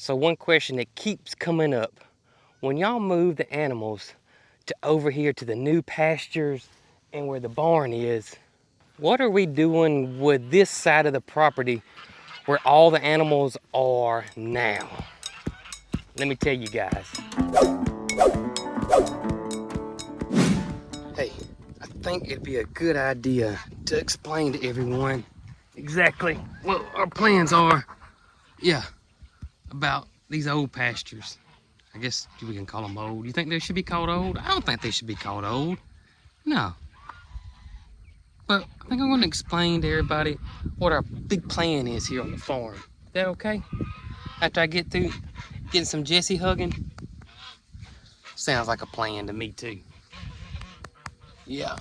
So one question that keeps coming up, when y'all move the animals to over here to the new pastures and where the barn is, what are we doing with this side of the property where all the animals are now? Let me tell you guys. Hey, I think it'd be a good idea to explain to everyone exactly what our plans are. Yeah, about these old pastures. I guess we can call them old. You think they should be called old? I don't think they should be called old. No. But I think I'm going to explain to everybody what our big plan is here on the farm. Is that okay? After I get through getting some Jesse hugging? Sounds like a plan to me too. Yeah.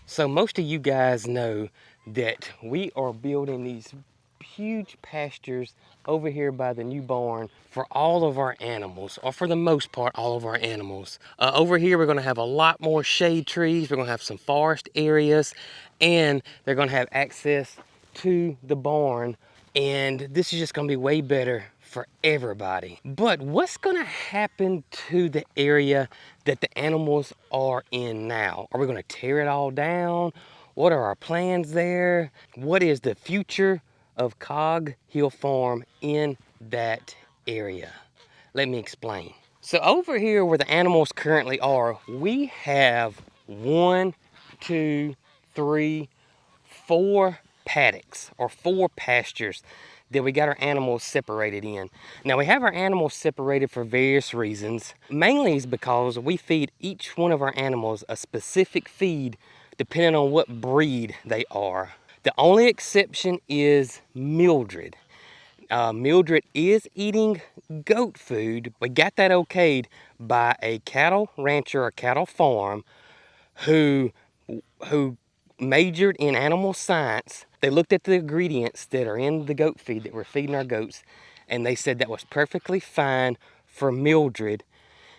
So most of you guys know that we are building these huge pastures over here by the new barn for all of our animals, or for the most part, all of our animals. Over here, we're gonna have a lot more shade trees. We're gonna have some forest areas, and they're gonna have access to the barn. And this is just gonna be way better for everybody. But what's gonna happen to the area that the animals are in now? Are we gonna tear it all down? What are our plans there? What is the future of Cog Hill Farm in that area? Let me explain. So over here where the animals currently are, we have 1, 2, 3, 4 paddocks or 4 pastures that we got our animals separated in. Now we have our animals separated for various reasons. Mainly is because we feed each one of our animals a specific feed depending on what breed they are. The only exception is Mildred. Mildred is eating goat food. We got that okayed by a cattle rancher or cattle farm who majored in animal science. They looked at the ingredients that are in the goat feed that we're feeding our goats, and they said that was perfectly fine for Mildred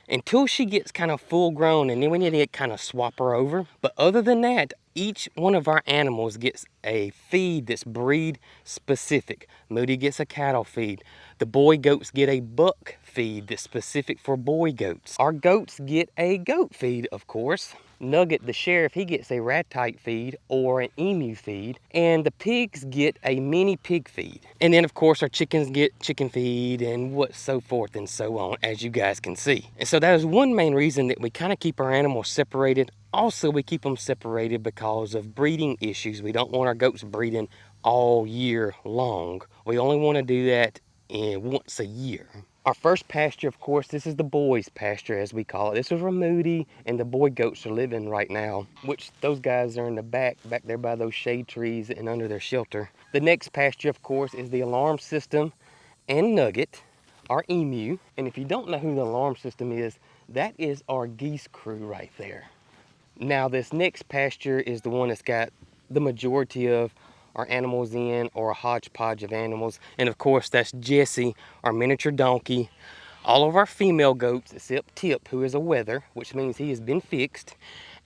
until she gets kind of full grown, and then we need to kind of swap her over. But other than that, each one of our animals gets a feed that's breed specific. Moody gets a cattle feed. The boy goats get a buck feed that's specific for boy goats. Our goats get a goat feed, of course. Nugget, the sheriff, he gets a ratite feed or an emu feed, and the pigs get a mini pig feed. And then of course our chickens get chicken feed and what so forth and so on, as you guys can see. And so that is one main reason that we kind of keep our animals separated. Also, we keep them separated because of breeding issues. We don't want our goats breeding all year long. We only want to do that once a year. Our first pasture, of course, this is the boys' pasture, as we call it. This is where Moody and the boy goats are living right now, which those guys are in the back there by those shade trees and under their shelter. The next pasture, of course, is the alarm system and Nugget, our emu. And if you don't know who the alarm system is, that is our geese crew right there. Now, this next pasture is the one that's got the majority of our animals in, or a hodgepodge of animals. And of course, that's Jesse, our miniature donkey. All of our female goats, except Tip, who is a wether, which means he has been fixed.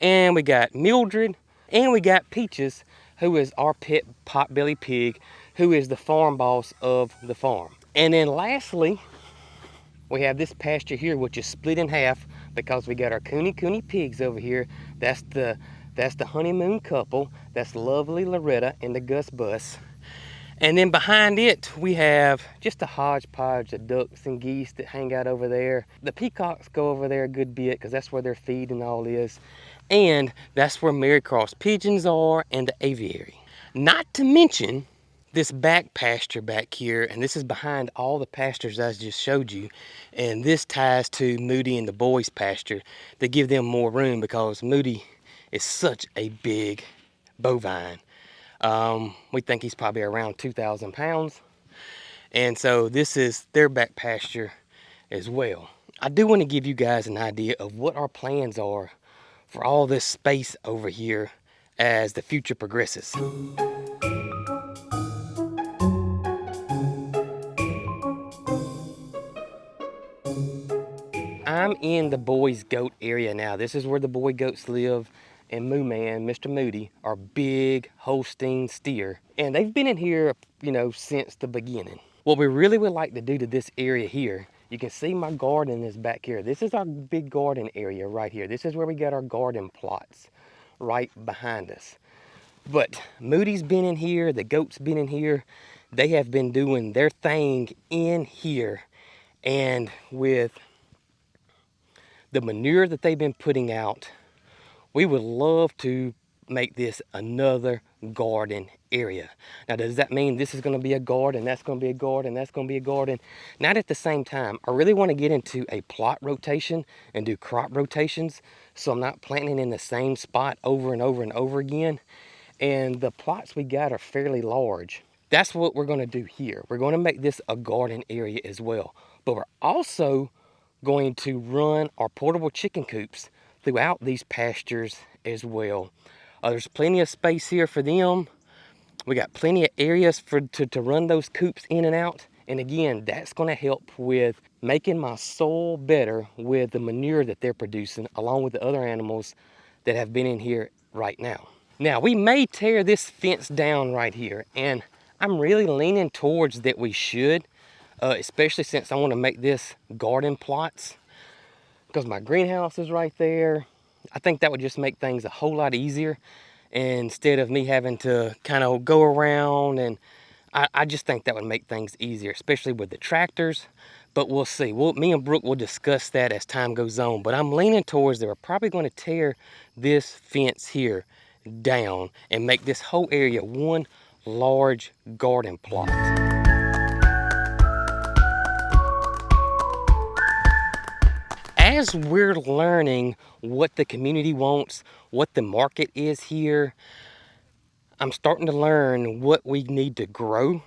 And we got Mildred, and we got Peaches, who is our pet potbelly pig, who is the farm boss of the farm. And then lastly, we have this pasture here, which is split in half because we got our cooney pigs over here. That's the honeymoon couple. That's lovely Loretta and the Gus Bus. And then behind it, we have just a hodgepodge of ducks and geese that hang out over there. The peacocks go over there a good bit because that's where their feed and all is. And that's where MaryCarl's pigeons are and the aviary. Not to mention this back pasture back here, and this is behind all the pastures I just showed you, and this ties to Moody and the boys' pasture to give them more room because Moody is such a big bovine. We think he's probably around 2,000 pounds, and so this is their back pasture as well. I do want to give you guys an idea of what our plans are for all this space over here as the future progresses. I'm in the boys' goat area now. This is where the boy goats live, and Moo Man, Mr. Moody, are big Holstein steer. And they've been in here, since the beginning. What we really would like to do to this area here, you can see my garden is back here. This is our big garden area right here. This is where we got our garden plots right behind us. But Moody's been in here, the goats been in here. They have been doing their thing in here. And with the manure that they've been putting out, we would love to make this another garden area. Now, does that mean this is going to be a garden, that's going to be a garden, that's going to be a garden? Not at the same time. I really want to get into a plot rotation and do crop rotations, so I'm not planting in the same spot over and over and over again. And the plots we got are fairly large. That's what we're going to do here. We're going to make this a garden area as well. But we're also going to run our portable chicken coops throughout these pastures as well. There's plenty of space here for them. We got plenty of areas to run those coops in and out. And again, that's going to help with making my soil better with the manure that they're producing, along with the other animals that have been in here right now. Now, we may tear this fence down right here, and I'm really leaning towards that we should, especially since I want to make this garden plots, because my greenhouse is right there. I think that would just make things a whole lot easier instead of me having to kind of go around, and I just think that would make things easier, especially with the tractors. But we'll see. Me and Brooke will discuss that as time goes on. But I'm leaning towards that we're probably going to tear this fence here down and make this whole area one large garden plot. As we're learning what the community wants, what the market is here, I'm starting to learn what we need to grow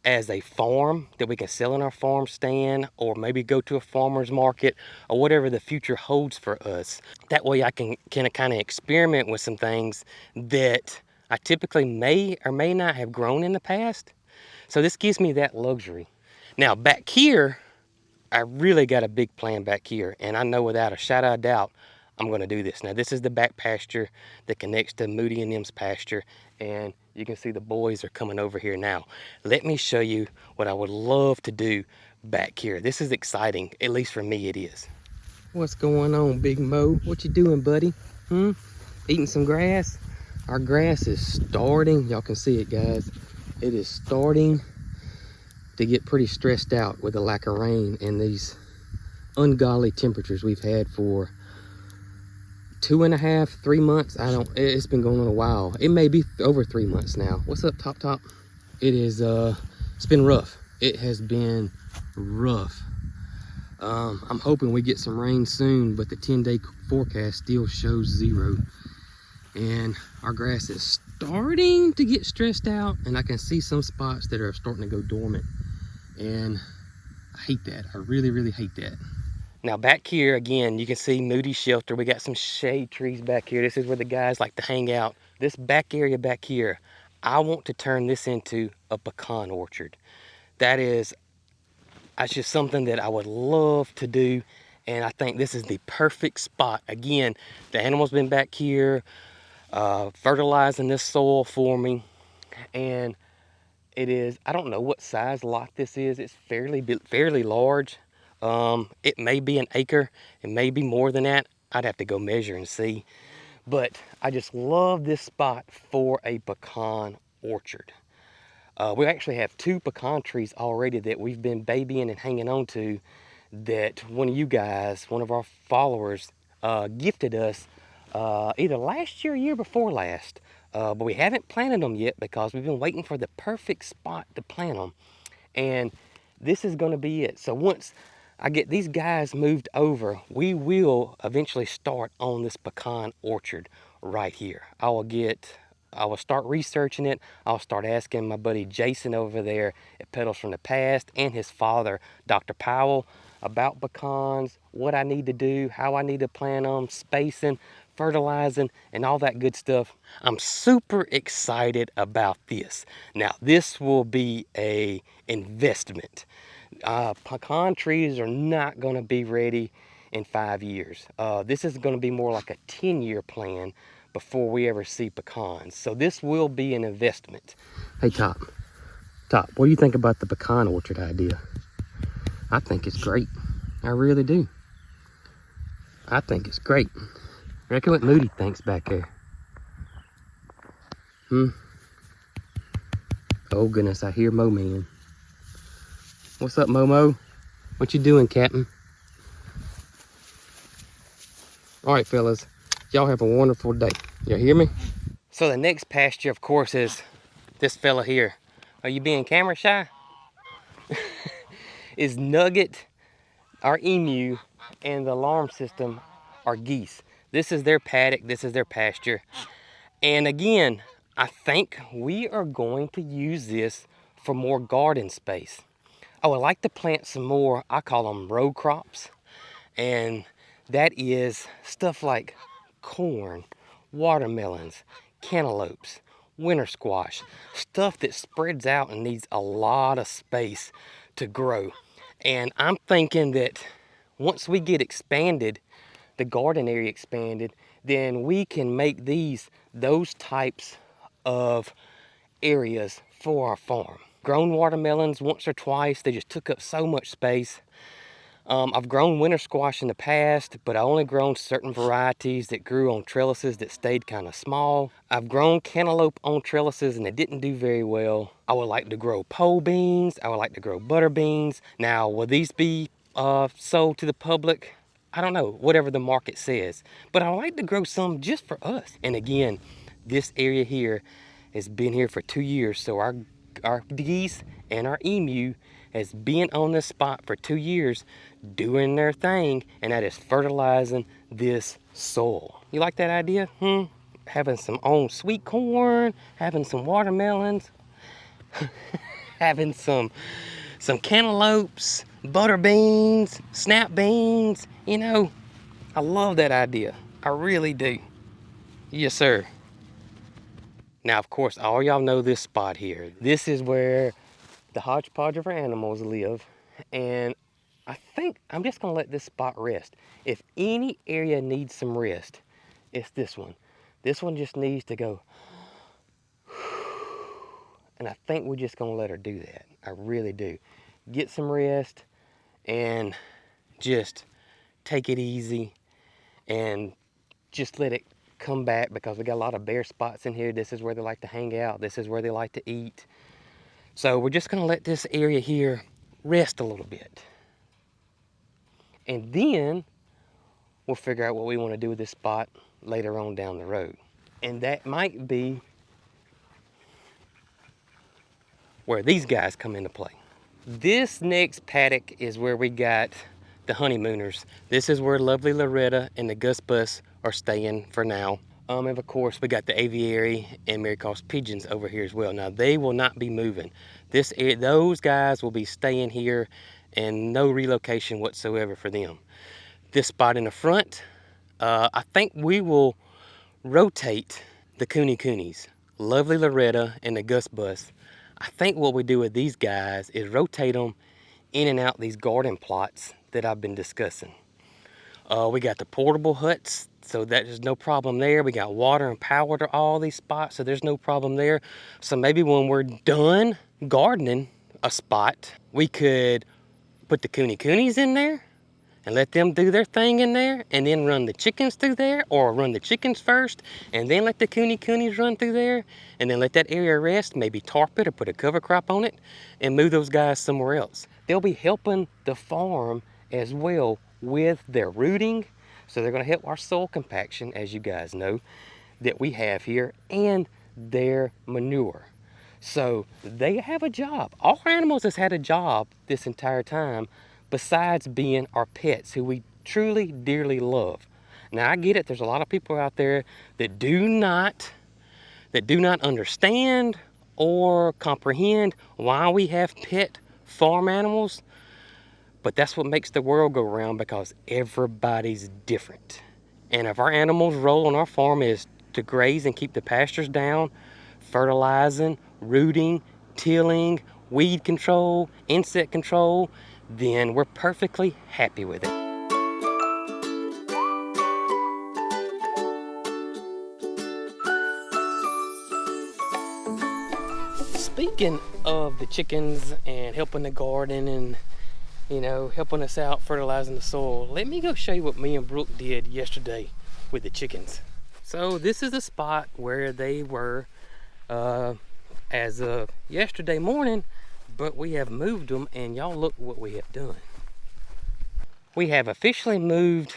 as a farm that we can sell in our farm stand, or maybe go to a farmer's market, or whatever the future holds for us. That way I can kind of experiment with some things that I typically may or may not have grown in the past. So this gives me that luxury. Now back here, I really got a big plan back here, and I know without a shadow of doubt I'm going to do this. Now this is the back pasture that connects to Moody and them's pasture, and you can see the boys are coming over here now. Let me show you what I would love to do back here. This is exciting, at least for me it is. What's going on, Big Mo? What you doing, buddy? Eating some grass? Our grass is starting, y'all can see it, guys. It is starting to get pretty stressed out with the lack of rain and these ungodly temperatures we've had for 2.5, 3 months. It's been going on a while. It may be over 3 months now. What's up, Top? It's been rough. It has been rough. I'm hoping we get some rain soon, but the 10-day forecast still shows 0. And our grass is starting to get stressed out, and I can see some spots that are starting to go dormant. And I hate that. I really, really hate that. Now back here, again, you can see Moody's shelter. We got some shade trees back here. This is where the guys like to hang out. This back area back here, I want to turn this into a pecan orchard. That's just something that I would love to do. And I think this is the perfect spot. Again, the animals been back here fertilizing this soil for me. And it is, I don't know what size lot this is. It's fairly large. It may be an acre. It may be more than that. I'd have to go measure and see. But I just love this spot for a pecan orchard. We actually have 2 pecan trees already that we've been babying and hanging on to, that one of you guys, one of our followers, gifted us either last year or year before last. But we haven't planted them yet because we've been waiting for the perfect spot to plant them. And this is going to be it. So once I get these guys moved over, we will eventually start on this pecan orchard right here. I will start researching it. I'll start asking my buddy Jason over there at Petals from the Past, and his father, Dr. Powell, about pecans, what I need to do, how I need to plant them, spacing, fertilizing, and all that good stuff. I'm super excited about this. Now, this will be a investment. Pecan trees are not going to be ready in 5 years. This is going to be more like a 10-year plan before we ever see pecans. So this will be an investment. Hey, Top, Top, what do you think about the pecan orchard idea? I think it's great. I really do. I think it's great. Reckon what Moody thinks back there. Oh goodness, I hear Mo Man. What's up, Momo? What you doing, Captain? All right, fellas, y'all have a wonderful day. Y'all hear me? So the next pasture, of course, is this fella here. Are you being camera shy? Is Nugget, our emu, and the alarm system are geese. This is their paddock, this is their pasture. And again, I think we are going to use this for more garden space. I would like to plant some more, I call them row crops. And that is stuff like corn, watermelons, cantaloupes, winter squash, stuff that spreads out and needs a lot of space to grow. And I'm thinking that once we get expanded, the garden area expanded, then we can make those types of areas for our farm. Grown watermelons once or twice, they just took up so much space. I've grown winter squash in the past, but I only grown certain varieties that grew on trellises that stayed kind of small. I've grown cantaloupe on trellises and it didn't do very well. I would like to grow pole beans. I would like to grow butter beans. Now, will these be sold to the public? I don't know, whatever the market says. But I would like to grow some just for us. And again, this area here has been here for 2 years, so our geese and our emu has been on this spot for 2 years doing their thing, and that is fertilizing this soil. You like that idea? Having some own sweet corn, having some watermelons, having some cantaloupes, butter beans, snap beans, you know, I love that idea. I really do. Yes, sir. Now, of course, all y'all know this spot here. This is where the hodgepodge of our animals live, and I think I'm just gonna let this spot rest. If any area needs some rest, it's this one. This one just needs to go. And I think we're just gonna let her do that. I really do. Get some rest and just take it easy and just let it come back, because we got a lot of bare spots in here. This is where they like to hang out. This is where they like to eat. So we're just gonna let this area here rest a little bit. And then we'll figure out what we want to do with this spot later on down the road. And that might be where these guys come into play. This next paddock is where we got the honeymooners. This is where lovely Loretta and the Gus Bus are staying for now. And of course, we got the aviary and MaryCarl's pigeons over here as well. Now, they will not be moving. Those guys will be staying here, and no relocation whatsoever for them. This spot in the front, I think we will rotate the coonies, lovely Loretta and the Gus Bus. I think what we do with these guys is rotate them in and out these garden plots that I've been discussing. We got the portable huts, so there's no problem there. We got water and power to all these spots, so there's no problem there. So maybe when we're done gardening a spot, we could put the coonies in there and let them do their thing in there, and then run the chickens through there, or run the chickens first and then let the coonies run through there, and then let that area rest, maybe tarp it or put a cover crop on it and move those guys somewhere else. They'll be helping the farm as well with their rooting, so they're going to help our soil compaction, as you guys know, that we have here, and their manure. So they have a job. All our animals has had a job this entire time, besides being our pets, who we truly, dearly love. Now, I get it. There's a lot of people out there that do not understand or comprehend why we have pet farm animals. But that's what makes the world go round, because everybody's different. And if our animals' role on our farm is to graze and keep the pastures down, fertilizing, rooting, tilling, weed control, insect control, then we're perfectly happy with it. Speaking of the chickens and helping the garden and, you know, helping us out fertilizing the soil, let me go show you what me and Brooke did yesterday with the chickens. So this is the spot where they were as of yesterday morning, but we have moved them, and y'all look what we have done. We have officially moved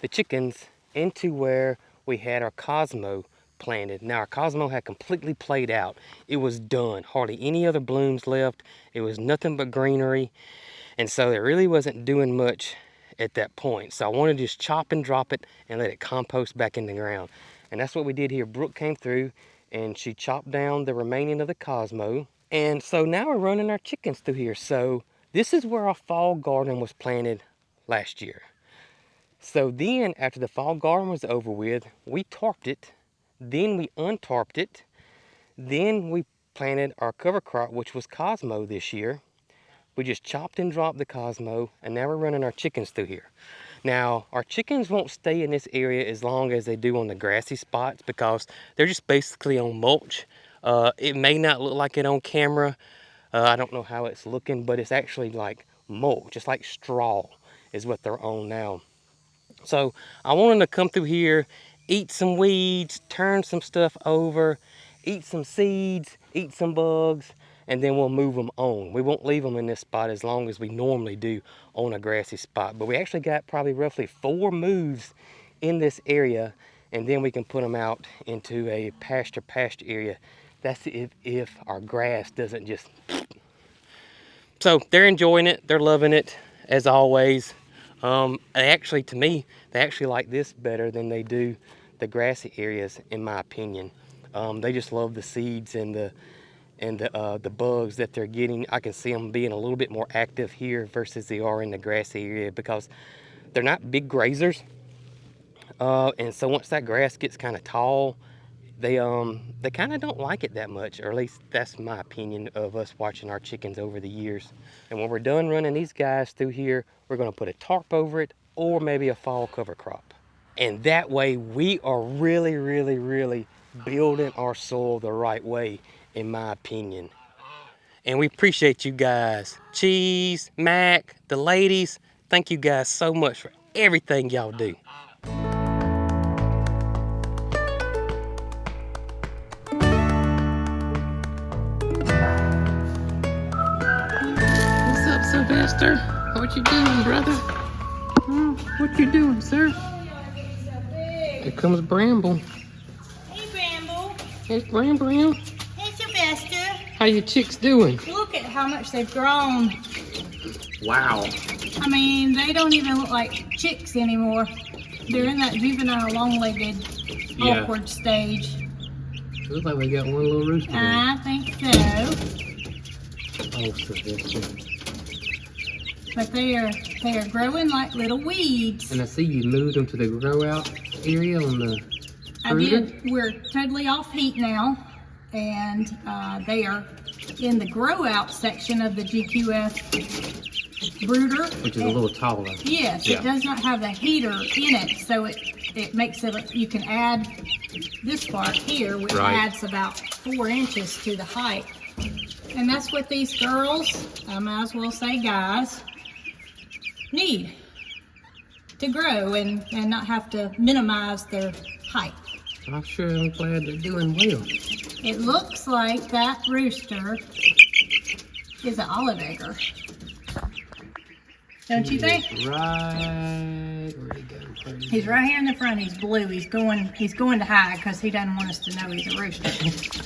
the chickens into where we had our Cosmo planted. Now our Cosmo had completely played out. It was done. Hardly any other blooms left. It was nothing but greenery. And so it really wasn't doing much at that point. So I wanted to just chop and drop it and let it compost back in the ground. And that's what we did here. Brooke came through and she chopped down the remaining of the Cosmo. And so now we're running our chickens through here. So this is where our fall garden was planted last year. So then after the fall garden was over with, we tarped it, then we untarped it, then we planted our cover crop, which was Cosmo this year. We just chopped and dropped the Cosmo, and now we're running our chickens through here. Now, our chickens won't stay in this area as long as they do on the grassy spots because they're just basically on mulch. It may not look like it on camera. I don't know how it's looking, but it's actually like mulch, just like straw is what they're on now. So I want them to come through here, eat some weeds, turn some stuff over, eat some seeds, eat some bugs, and then we'll move them on. We won't leave them in this spot as long as we normally do on a grassy spot. But we actually got probably roughly 4 moves in this area, and then we can put them out into a pasture area. That's if our grass doesn't just... So they're enjoying it, they're loving it, as always. Actually, to me, they actually like this better than they do the grassy areas, in my opinion. They just love the seeds and the bugs that they're getting. I can see them being a little bit more active here versus they are in the grassy area because they're not big grazers. And so once that grass gets kind of tall, they kind of don't like it that much, or at least that's my opinion of us watching our chickens over the years. And when we're done running these guys through here, we're going to put a tarp over it or maybe a fall cover crop. And that way we are really building our soil the right way, in my opinion. And we appreciate you guys. Cheese, Mac, the ladies, thank you guys so much for everything y'all do. What's up, Sylvester? What you doing, brother? What you doing, sir? Here comes Bramble. Hey, Bramble. Hey, Bramble. Hey, Sylvester. How your chicks doing? Look at how much they've grown. Wow. I mean, they don't even look like chicks anymore. They're in that juvenile, long-legged, awkward stage. Looks like we got one little rooster there. I think so. Oh, Sylvester. But they are growing like little weeds. And I see you moved them to the grow out area on the I did. We're totally off heat now, and they are in the grow out section of the GQF brooder. Which is a little taller. Yes, it does not have the heater in it, so it makes it, you can add this part here, which adds about 4 inches to the height. And that's what these girls, I might as well say guys, need to grow and not have to minimize their height. I'm sure I'm glad they're doing well. It looks like that rooster is an olive egger. Don't you think? Right. Where'd he go? He's right here in the front. He's blue. He's going to hide because he doesn't want us to know he's a rooster.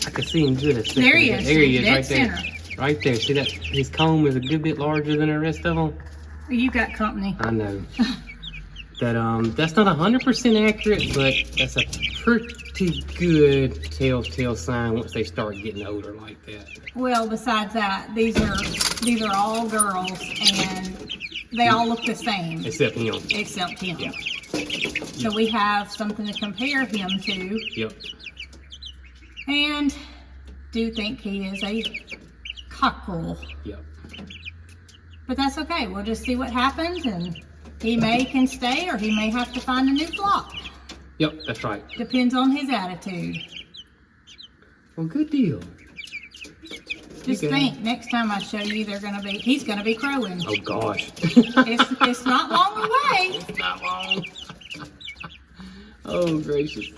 I can see him good. There he is. There he is, Dead right center. there. Right there. See that? His comb is a good bit larger than the rest of them. You got company. I know. That's not 100% accurate, but that's a pretty good telltale sign once they start getting older like that. Well, besides that, these are all girls, and they all look the same. Except him. Except him. Yeah. So we have something to compare him to. Yep. And do think he is a cockerel. Yep. But that's okay. We'll just see what happens, and he can stay, or he may have to find a new flock. Yep, that's right. Depends on his attitude. Well, good deal. Just think, next time I show you, he's gonna be crowing. Oh gosh. It's not long away. It's not long. Oh gracious.